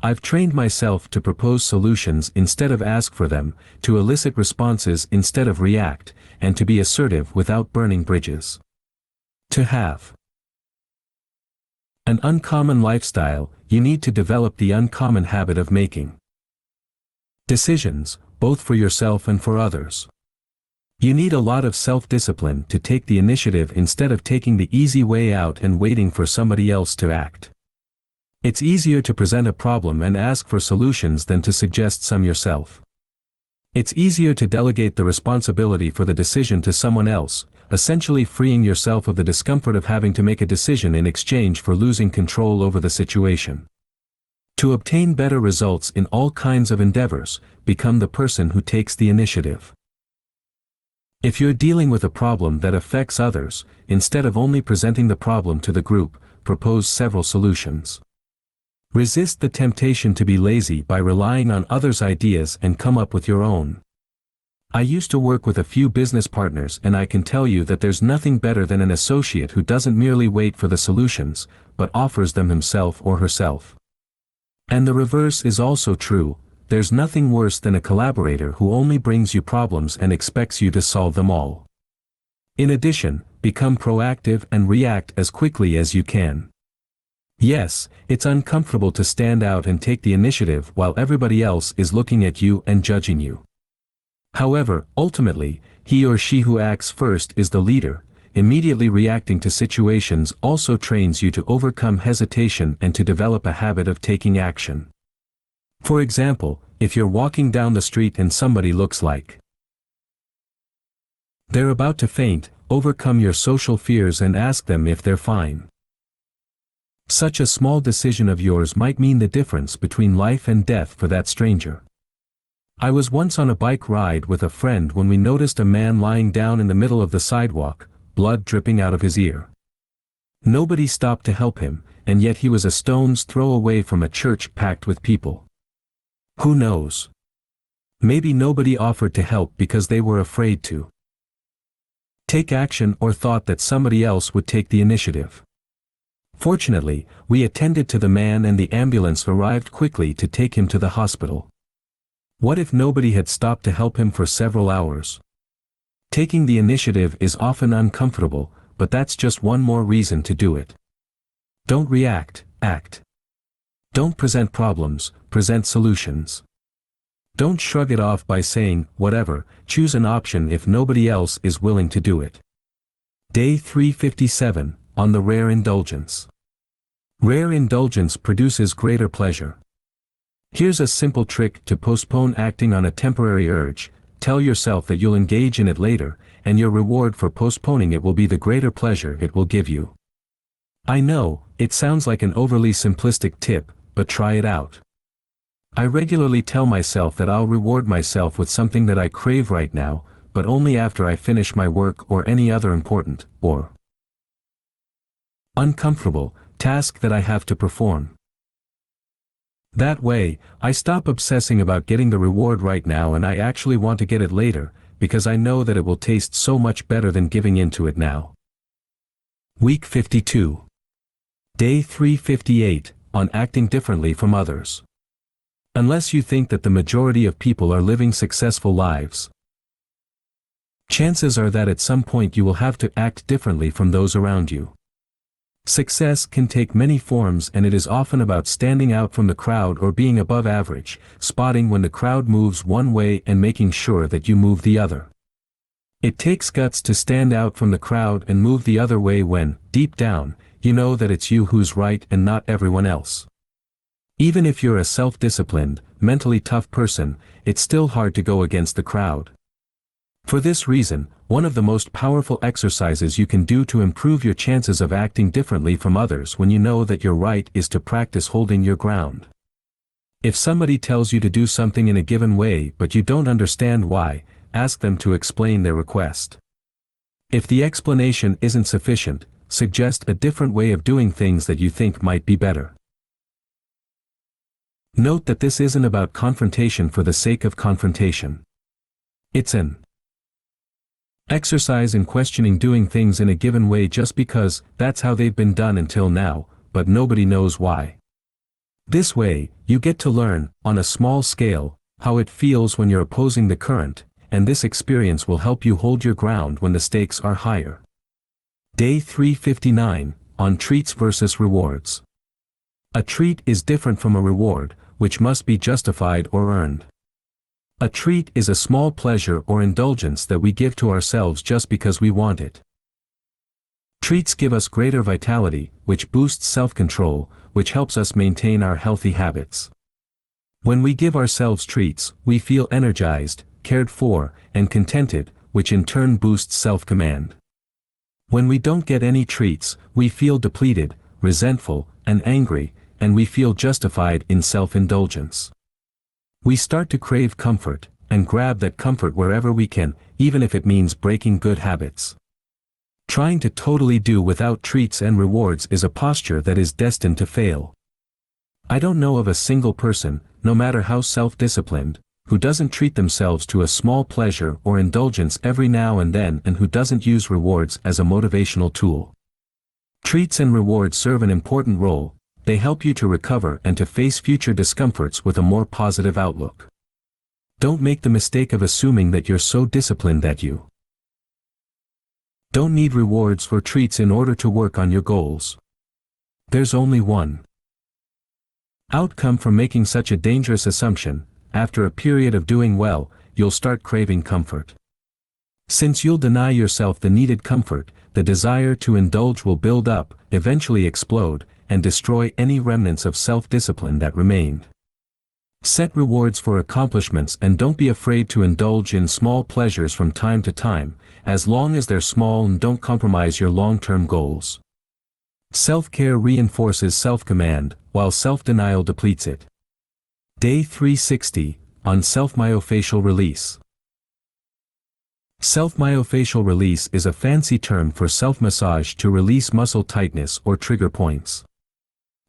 I've trained myself to propose solutions instead of ask for them, to elicit responses instead of react, and to be assertive without burning bridges. To have an uncommon lifestyle, you need to develop the uncommon habit of making decisions, both for yourself and for others. You need a lot of self-discipline to take the initiative instead of taking the easy way out and waiting for somebody else to act. It's easier to present a problem and ask for solutions than to suggest some yourself. It's easier to delegate the responsibility for the decision to someone else, essentially freeing yourself of the discomfort of having to make a decision in exchange for losing control over the situation. To obtain better results in all kinds of endeavors, become the person who takes the initiative. If you're dealing with a problem that affects others, instead of only presenting the problem to the group, propose several solutions. Resist the temptation to be lazy by relying on others' ideas and come up with your own. I used to work with a few business partners, and I can tell you that there's nothing better than an associate who doesn't merely wait for the solutions, but offers them himself or herself. And the reverse is also true. There's nothing worse than a collaborator who only brings you problems and expects you to solve them all. In addition, become proactive and react as quickly as you can. Yes, it's uncomfortable to stand out and take the initiative while everybody else is looking at you and judging you. However, ultimately, he or she who acts first is the leader. Immediately reacting to situations also trains you to overcome hesitation and to develop a habit of taking action. For example, if you're walking down the street and somebody looks like they're about to faint, overcome your social fears and ask them if they're fine. Such a small decision of yours might mean the difference between life and death for that stranger. I was once on a bike ride with a friend when we noticed a man lying down in the middle of the sidewalk, blood dripping out of his ear. Nobody stopped to help him, and yet he was a stone's throw away from a church packed with people. Who knows? Maybe nobody offered to help because they were afraid to. take action or thought that somebody else would take the initiative. Fortunately, we attended to the man and the ambulance arrived quickly to take him to the hospital. What if nobody had stopped to help him for several hours? Taking the initiative is often uncomfortable, but that's just one more reason to do it. Don't react, act. Don't present problems, present solutions. Don't shrug it off by saying, whatever, choose an option if nobody else is willing to do it. Day 357, on the rare indulgence. Rare indulgence produces greater pleasure. Here's a simple trick to postpone acting on a temporary urge. Tell yourself that you'll engage in it later, and your reward for postponing it will be the greater pleasure it will give you. I know, it sounds like an overly simplistic tip, but try it out. I regularly tell myself that I'll reward myself with something that I crave right now, but only after I finish my work or any other important, or uncomfortable, task that I have to perform. That way, I stop obsessing about getting the reward right now and I actually want to get it later, because I know that it will taste so much better than giving into it now. Week 52. Day 358, on acting differently from others. Unless you think that the majority of people are living successful lives, chances are that at some point you will have to act differently from those around you. Success can take many forms and it is often about standing out from the crowd or being above average, spotting when the crowd moves one way and making sure that you move the other. It takes guts to stand out from the crowd and move the other way when, deep down, you know that it's you who's right and not everyone else. Even if you're a self-disciplined, mentally tough person, it's still hard to go against the crowd. For this reason, one of the most powerful exercises you can do to improve your chances of acting differently from others when you know that you're right is to practice holding your ground. If somebody tells you to do something in a given way but you don't understand why, ask them to explain their request. If the explanation isn't sufficient, suggest a different way of doing things that you think might be better. Note that this isn't about confrontation for the sake of confrontation. It's an exercise in questioning doing things in a given way just because that's how they've been done until now, but nobody knows why. This way, you get to learn, on a small scale, how it feels when you're opposing the current, and this experience will help you hold your ground when the stakes are higher. Day 359, on treats versus rewards. A treat is different from a reward, which must be justified or earned. A treat is a small pleasure or indulgence that we give to ourselves just because we want it. Treats give us greater vitality, which boosts self-control, which helps us maintain our healthy habits. When we give ourselves treats, we feel energized, cared for, and contented, which in turn boosts self-command. When we don't get any treats, we feel depleted, resentful, and angry, and we feel justified in self-indulgence. We start to crave comfort, and grab that comfort wherever we can, even if it means breaking good habits. Trying to totally do without treats and rewards is a posture that is destined to fail. I don't know of a single person, no matter how self-disciplined, who doesn't treat themselves to a small pleasure or indulgence every now and then and who doesn't use rewards as a motivational tool. Treats and rewards serve an important role. They help you to recover and to face future discomforts with a more positive outlook. Don't make the mistake of assuming that you're so disciplined that you don't need rewards or treats in order to work on your goals. There's only one outcome from making such a dangerous assumption. After a period of doing well, you'll start craving comfort. Since you'll deny yourself the needed comfort, the desire to indulge will build up, eventually explode, and destroy any remnants of self-discipline that remained. Set rewards for accomplishments and don't be afraid to indulge in small pleasures from time to time, as long as they're small and don't compromise your long-term goals. Self-care reinforces self-command, while self-denial depletes it. Day 360, on self-myofascial release. Self-myofascial release is a fancy term for self-massage to release muscle tightness or trigger points.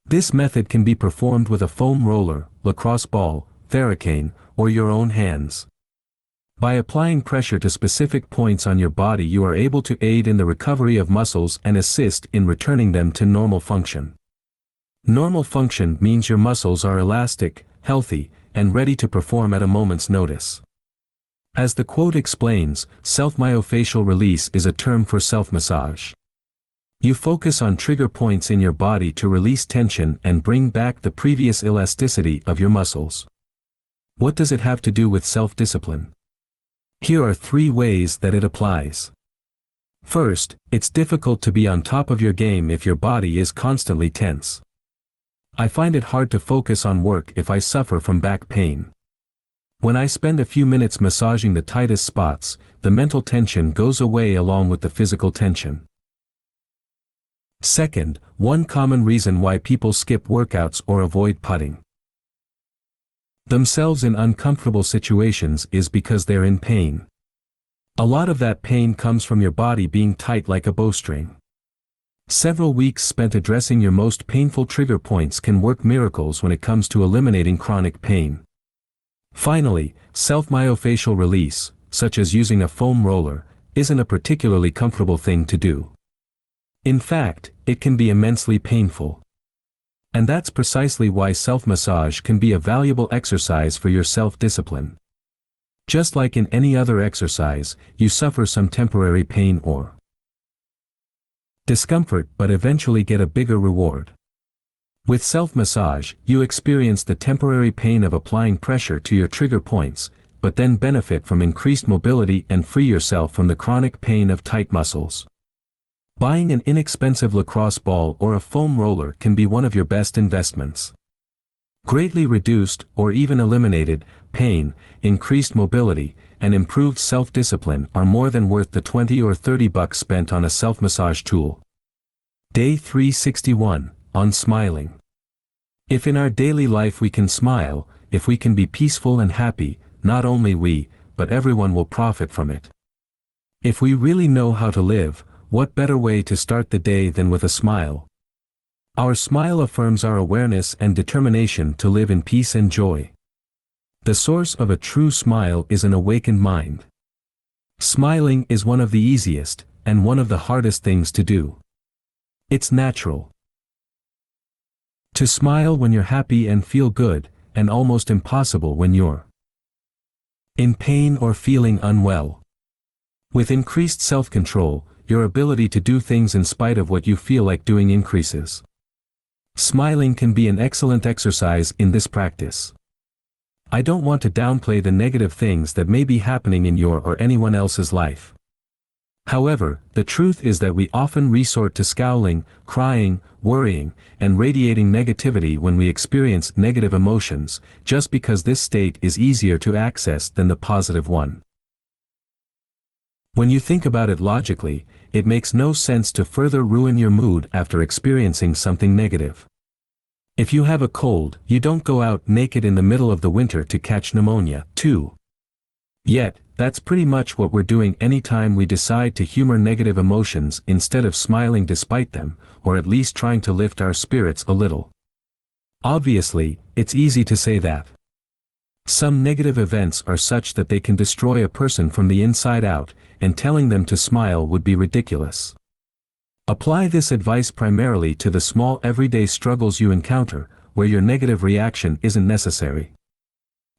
This method can be performed with a foam roller, lacrosse ball, Theracane, or your own hands. By applying pressure to specific points on your body, you are able to aid in the recovery of muscles and assist in returning them to normal function. Normal function means your muscles are elastic, healthy, and ready to perform at a moment's notice. As the quote explains, self-myofascial release is a term for self-massage. You focus on trigger points in your body to release tension and bring back the previous elasticity of your muscles. What does it have to do with self-discipline? Here are 3 ways that it applies. First, it's difficult to be on top of your game if your body is constantly tense. I find it hard to focus on work if I suffer from back pain. When I spend a few minutes massaging the tightest spots, the mental tension goes away along with the physical tension. Second, one common reason why people skip workouts or avoid putting themselves in uncomfortable situations is because they're in pain. A lot of that pain comes from your body being tight like a bowstring. Several weeks spent addressing your most painful trigger points can work miracles when it comes to eliminating chronic pain. Finally, self-myofascial release, such as using a foam roller, isn't a particularly comfortable thing to do. In fact, it can be immensely painful. And that's precisely why self-massage can be a valuable exercise for your self-discipline. Just like in any other exercise, you suffer some temporary pain or discomfort but eventually get a bigger reward. With self-massage, you experience the temporary pain of applying pressure to your trigger points, but then benefit from increased mobility and free yourself from the chronic pain of tight muscles. Buying an inexpensive lacrosse ball or a foam roller can be one of your best investments. Greatly reduced, or even eliminated, pain, increased mobility, and improved self-discipline are more than worth the $20 or $30 spent on a self-massage tool. Day 361, on smiling. If in our daily life we can smile, if we can be peaceful and happy, not only we, but everyone will profit from it. If we really know how to live, what better way to start the day than with a smile? Our smile affirms our awareness and determination to live in peace and joy. The source of a true smile is an awakened mind. Smiling is one of the easiest, and one of the hardest things to do. It's natural to smile when you're happy and feel good, and almost impossible when you're in pain or feeling unwell. With increased self-control, your ability to do things in spite of what you feel like doing increases. Smiling can be an excellent exercise in this practice. I don't want to downplay the negative things that may be happening in your or anyone else's life. However, the truth is that we often resort to scowling, crying, worrying, and radiating negativity when we experience negative emotions, just because this state is easier to access than the positive one. When you think about it logically, it makes no sense to further ruin your mood after experiencing something negative. If you have a cold, you don't go out naked in the middle of the winter to catch pneumonia, too. Yet, that's pretty much what we're doing anytime we decide to humor negative emotions instead of smiling despite them, or at least trying to lift our spirits a little. Obviously, it's easy to say that some negative events are such that they can destroy a person from the inside out, and telling them to smile would be ridiculous. Apply this advice primarily to the small everyday struggles you encounter, where your negative reaction isn't necessary.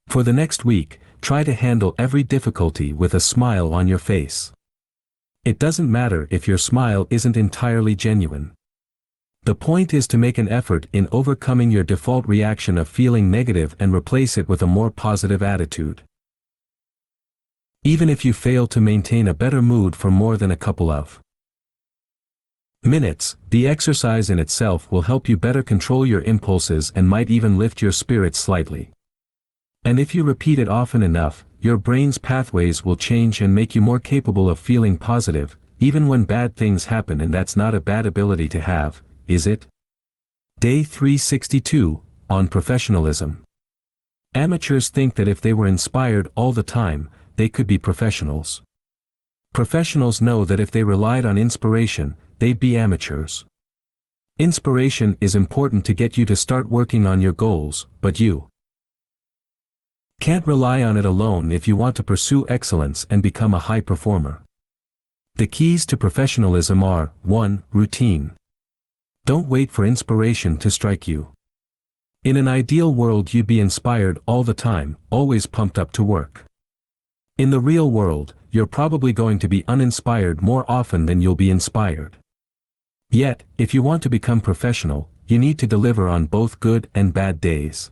For the next week, try to handle every difficulty with a smile on your face. It doesn't matter if your smile isn't entirely genuine. The point is to make an effort in overcoming your default reaction of feeling negative and replace it with a more positive attitude. Even if you fail to maintain a better mood for more than a couple of minutes, the exercise in itself will help you better control your impulses and might even lift your spirits slightly. And if you repeat it often enough, your brain's pathways will change and make you more capable of feeling positive, even when bad things happen, and that's not a bad ability to have, is it? Day 362, on professionalism. Amateurs think that if they were inspired all the time, they could be professionals. Professionals know that if they relied on inspiration, they'd be amateurs. Inspiration is important to get you to start working on your goals, but you Can't rely on it alone if you want to pursue excellence and become a high performer. The keys to professionalism are: 1. Routine. Don't wait for inspiration to strike you. In an ideal world, you'd be inspired all the time, always pumped up to work. In the real world, you're probably going to be uninspired more often than you'll be inspired. Yet, if you want to become professional, you need to deliver on both good and bad days.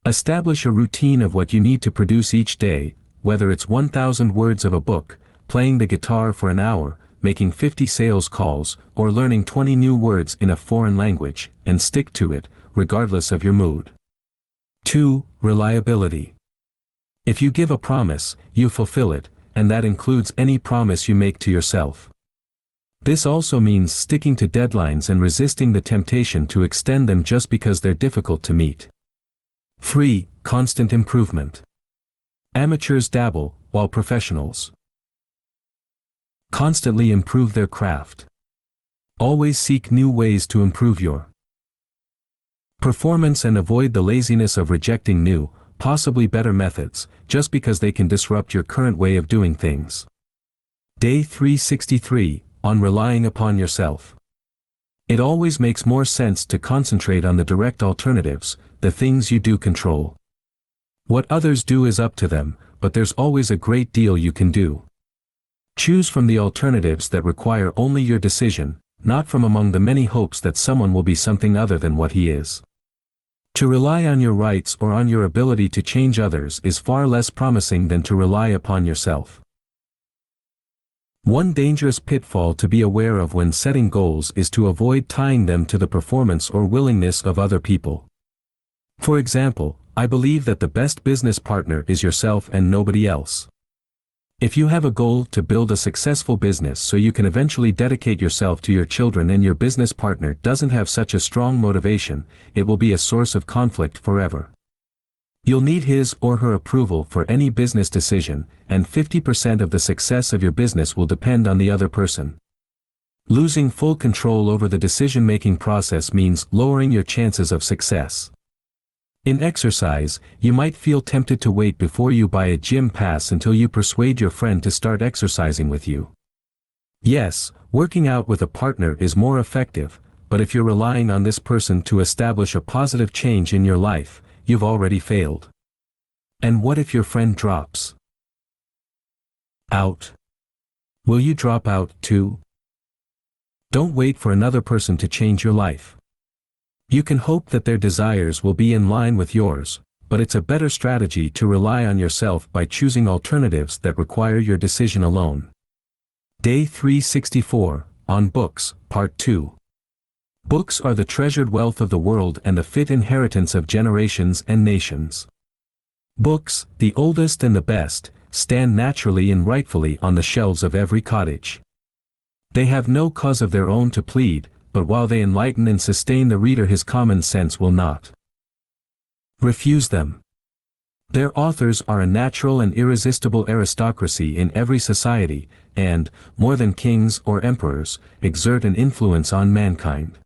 Establish a routine of what you need to produce each day, whether it's 1,000 words of a book, playing the guitar for an hour, making 50 sales calls, or learning 20 new words in a foreign language, and stick to it, regardless of your mood. 2. Reliability. If you give a promise, you fulfill it, and that includes any promise you make to yourself. This also means sticking to deadlines and resisting the temptation to extend them just because they're difficult to meet. 3. Constant improvement. Amateurs dabble, while professionals constantly improve their craft. Always seek new ways to improve your performance and avoid the laziness of rejecting new, possibly better methods, just because they can disrupt your current way of doing things. Day 363, on relying upon yourself. It always makes more sense to concentrate on the direct alternatives, the things you do control. What others do is up to them, but there's always a great deal you can do. Choose from the alternatives that require only your decision, not from among the many hopes that someone will be something other than what he is. To rely on your rights or on your ability to change others is far less promising than to rely upon yourself. One dangerous pitfall to be aware of when setting goals is to avoid tying them to the performance or willingness of other people. For example, I believe that the best business partner is yourself and nobody else. If you have a goal to build a successful business so you can eventually dedicate yourself to your children and your business partner doesn't have such a strong motivation, it will be a source of conflict forever. You'll need his or her approval for any business decision, and 50% of the success of your business will depend on the other person. Losing full control over the decision-making process means lowering your chances of success. In exercise, you might feel tempted to wait before you buy a gym pass until you persuade your friend to start exercising with you. Yes, working out with a partner is more effective, but if you're relying on this person to establish a positive change in your life, you've already failed. And what if your friend drops out? Will you drop out too? Don't wait for another person to change your life. You can hope that their desires will be in line with yours, but it's a better strategy to rely on yourself by choosing alternatives that require your decision alone. Day 364, on Books, Part 2. Books are the treasured wealth of the world and the fit inheritance of generations and nations. Books, the oldest and the best, stand naturally and rightfully on the shelves of every cottage. They have no cause of their own to plead, but while they enlighten and sustain the reader, his common sense will not refuse them. Their authors are a natural and irresistible aristocracy in every society, and, more than kings or emperors, exert an influence on mankind.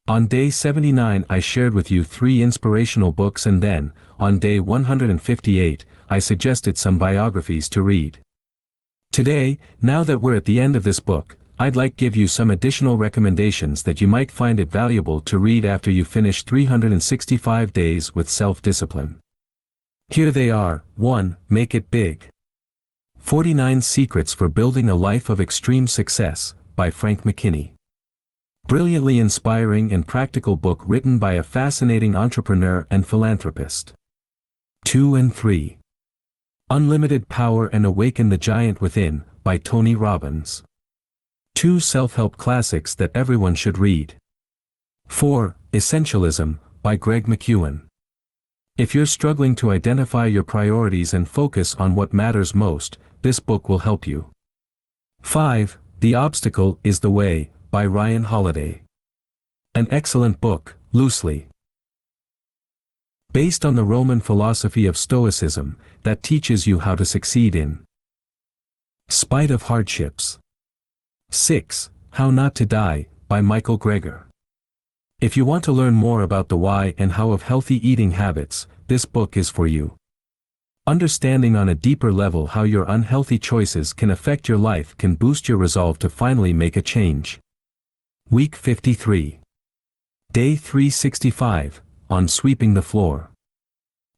On day 79 I shared with you 3 inspirational books, and then, on day 158, I suggested some biographies to read. Today, now that we're at the end of this book, I'd like to give you some additional recommendations that you might find it valuable to read after you finish 365 days with self-discipline. Here they are. 1. Make It Big. 49 Secrets for Building a Life of Extreme Success, by Frank McKinney. Brilliantly inspiring and practical book written by a fascinating entrepreneur and philanthropist. 2 and 3. Unlimited Power and Awaken the Giant Within, by Tony Robbins. 2 self-help classics that everyone should read. 4. Essentialism, by Greg McKeown. If you're struggling to identify your priorities and focus on what matters most, this book will help you. 5. The Obstacle is the Way, by Ryan Holiday. An excellent book, loosely based on the Roman philosophy of Stoicism, that teaches you how to succeed in spite of hardships. 6. How Not to Die, by Michael Greger. If you want to learn more about the why and how of healthy eating habits, this book is for you. Understanding on a deeper level how your unhealthy choices can affect your life can boost your resolve to finally make a change. Week 53. Day 365, on sweeping the floor.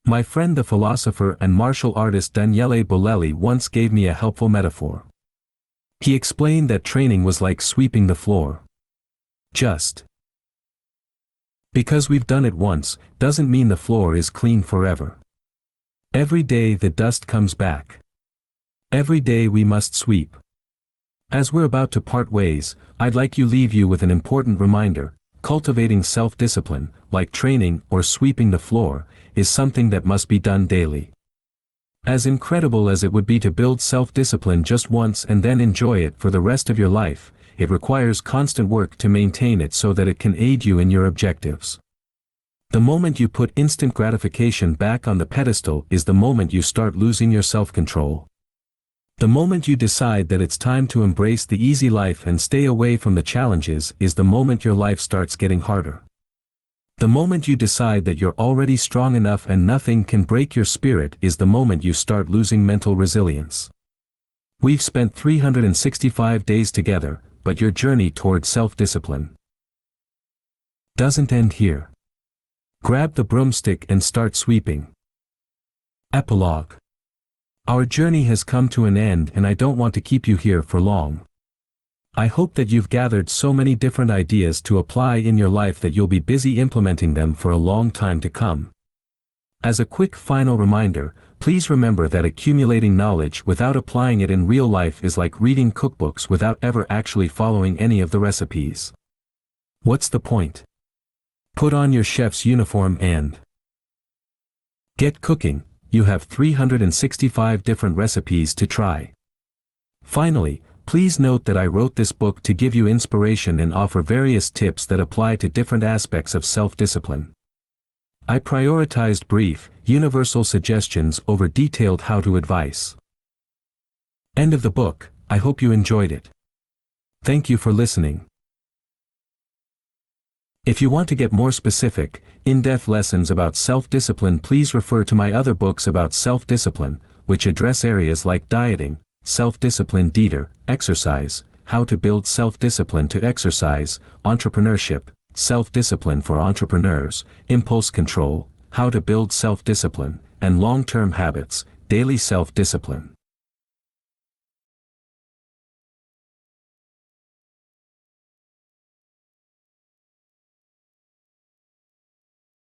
My friend the philosopher and martial artist Daniele Bolelli once gave me a helpful metaphor. He explained that training was like sweeping the floor. Just because we've done it once, doesn't mean the floor is clean forever. Every day the dust comes back. Every day we must sweep. As we're about to part ways, I'd like to leave you with an important reminder: cultivating self-discipline, like training or sweeping the floor, is something that must be done daily. As incredible as it would be to build self-discipline just once and then enjoy it for the rest of your life, it requires constant work to maintain it so that it can aid you in your objectives. The moment you put instant gratification back on the pedestal is the moment you start losing your self-control. The moment you decide that it's time to embrace the easy life and stay away from the challenges is the moment your life starts getting harder. The moment you decide that you're already strong enough and nothing can break your spirit is the moment you start losing mental resilience. We've spent 365 days together, but your journey toward self-discipline doesn't end here. Grab the broomstick and start sweeping. Epilogue. Our journey has come to an end and I don't want to keep you here for long. I hope that you've gathered so many different ideas to apply in your life that you'll be busy implementing them for a long time to come. As a quick final reminder, please remember that accumulating knowledge without applying it in real life is like reading cookbooks without ever actually following any of the recipes. What's the point? Put on your chef's uniform and get cooking. You have 365 different recipes to try. Finally, please note that I wrote this book to give you inspiration and offer various tips that apply to different aspects of self-discipline. I prioritized brief, universal suggestions over detailed how-to advice. End of the book. I hope you enjoyed it. Thank you for listening. If you want to get more specific, in-depth lessons about self-discipline, please refer to my other books about self-discipline, which address areas like dieting, self-discipline dieter, exercise, how to build self-discipline to exercise, entrepreneurship, self-discipline for entrepreneurs, impulse control, how to build self-discipline, and long-term habits, daily self-discipline.